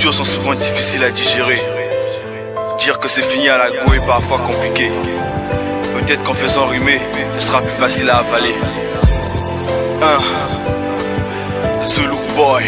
ruptures sont souvent difficiles à digérer. Dire que c'est fini à la go est parfois compliqué. Peut-être qu'en faisant rimer, ce sera plus facile à avaler. The Look Boy.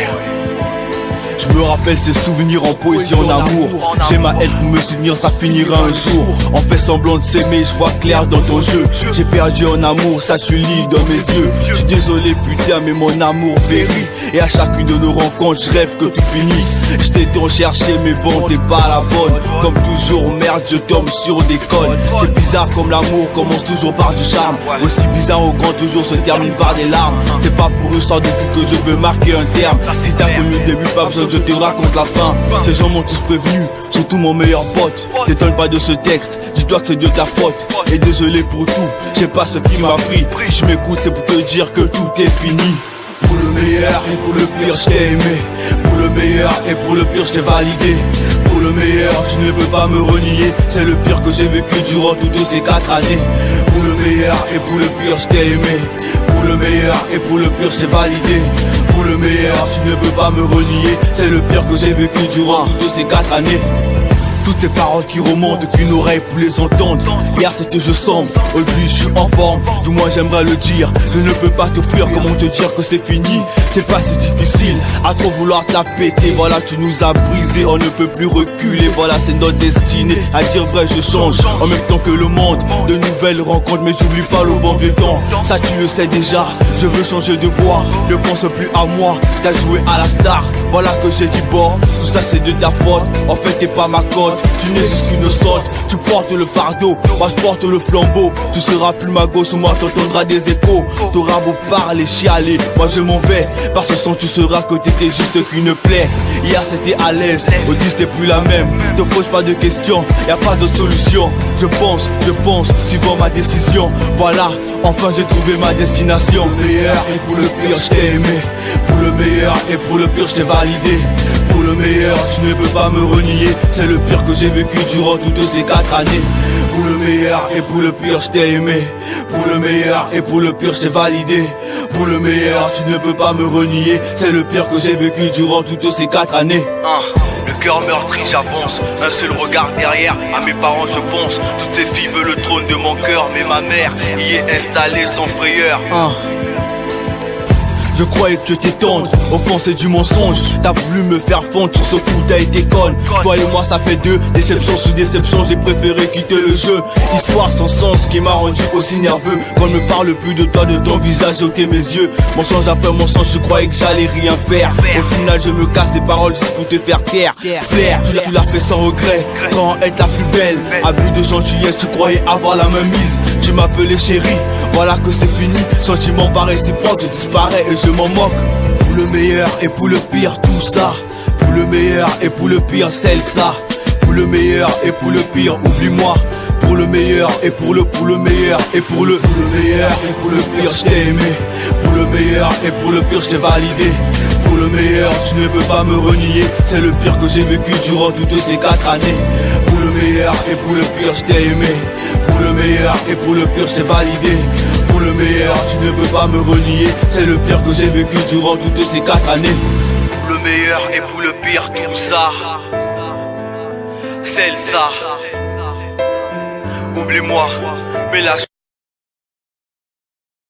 Je me rappelle ces souvenirs en poésie, en amour. J'ai ma haine pour me souvenir, ça finira un jour. On fait semblant de s'aimer, je vois clair dans ton jeu. J'ai perdu en amour, ça tu lis dans mes yeux. Je suis désolé putain mais mon amour périt. Et à chacune de nos rencontres, je rêve que tu finisses. Je t'ai tant cherché mais bon t'es pas la bonne. Comme toujours merde, je tombe sur des connes. C'est bizarre comme l'amour commence toujours par du charme. Aussi bizarre au grand toujours se termine par des larmes. C'est pas pour histoire de tout que je veux marquer un terme. Si t'as connu le début, pas besoin que je te raconte la fin. Ces gens m'ont tous prévenu, surtout mon meilleur pote. T'étonnes pas de ce texte, dis-toi que c'est de ta faute. Et désolé pour tout, je sais pas ce qui m'a pris. Si je m'écoute c'est pour te dire que tout est fini. Pour le meilleur et pour le pire je t'ai aimé. Pour le meilleur et pour le pire je t'ai validé. Pour le meilleur je ne peux pas me renier. C'est le pire que j'ai vécu durant toutes ces 4 années. Pour le meilleur et pour le pire je t'ai aimé. Pour le meilleur et pour le pire je t'ai validé. Pour le meilleur tu ne peux pas me renier. C'est le pire que j'ai vécu durant toutes ces 4 années. Toutes ces paroles qui remontent qu'une oreille pour les entendre. Hier c'était je sombre, aujourd'hui je suis en forme. Du moins j'aimerais le dire, je ne peux pas te fuir. Comment te dire que c'est fini? C'est pas si difficile, à trop vouloir te la péter. Voilà tu nous as brisé, on ne peut plus reculer. Voilà c'est notre destinée, à dire vrai je change en même temps que le monde. De nouvelles rencontres mais j'oublie pas le bon vieux temps. Ça tu le sais déjà, je veux changer de voix. Ne pense plus à moi, t'as joué à la star. Voilà que j'ai dit bon, tout ça c'est de ta faute. En fait t'es pas ma cote. Tu n'es juste qu'une saute, tu portes le fardeau, moi je porte le flambeau. Tu seras plus ma gauche, moi t'entendras des échos. T'auras beau parler, chialer, moi je m'en vais. Par ce son tu seras que t'étais juste qu'une plaie. Hier c'était à l'aise, aujourd'hui t'es plus la même. Te pose pas de questions, y'a pas de solution. Je pense, je fonce, suivant ma décision. Voilà, enfin j'ai trouvé ma destination. Pour le meilleur et pour le pire je t'ai aimé. Pour le meilleur et pour le pire je t'ai validé. Pour le meilleur tu ne peux pas me renier. C'est le pire que j'ai vécu durant toutes ces 4 années. Pour le meilleur et pour le pire je t'ai aimé. Pour le meilleur et pour le pire je t'ai validé. Pour le meilleur tu ne peux pas me renier. C'est le pire que j'ai vécu durant toutes ces 4 années. Le cœur meurtri j'avance, un seul regard derrière. À mes parents je pense, toutes ces filles veulent le trône de mon cœur. Mais ma mère y est installée sans frayeur. Je croyais que tu étais tendre, au fond c'est du mensonge. T'as voulu me faire fondre, sur ce coup t'as été conne. Toi et moi ça fait 2, déception sous déception. J'ai préféré quitter le jeu, histoire sans sens qui m'a rendu aussi nerveux. Quand je ne me parle plus de toi, de ton visage, j'ai ôté mes yeux. Mensonge après mensonge, je croyais que j'allais rien faire. Au final je me casse des paroles juste pour te faire taire. Flair, tu l'as fait sans regret, quand être la plus belle. Abus de gentillesse, tu croyais avoir la même mise. Tu m'appelais chérie, voilà que c'est fini. Sentiment pas réciproque, je disparais et je m'en moque. Pour le meilleur et pour le pire, tout ça. Pour le meilleur et pour le pire, celle ça. Pour le meilleur et pour le pire, oublie-moi. Pour le meilleur et pour le meilleur et pour le meilleur et pour le pire, je t'ai aimé. Pour le meilleur et pour le pire, je t'ai validé. Pour le meilleur, tu ne peux pas me renier. C'est le pire que j'ai vécu durant toutes ces 4 années. Pour le meilleur et pour le pire, je t'ai aimé. Pour le meilleur et pour le pire, je t'ai validé. Pour le meilleur, tu ne peux pas me renier. C'est le pire que j'ai vécu durant toutes ces 4 années. Pour le meilleur et pour le pire, tout ça. Celle ça. Oublie-moi, mais là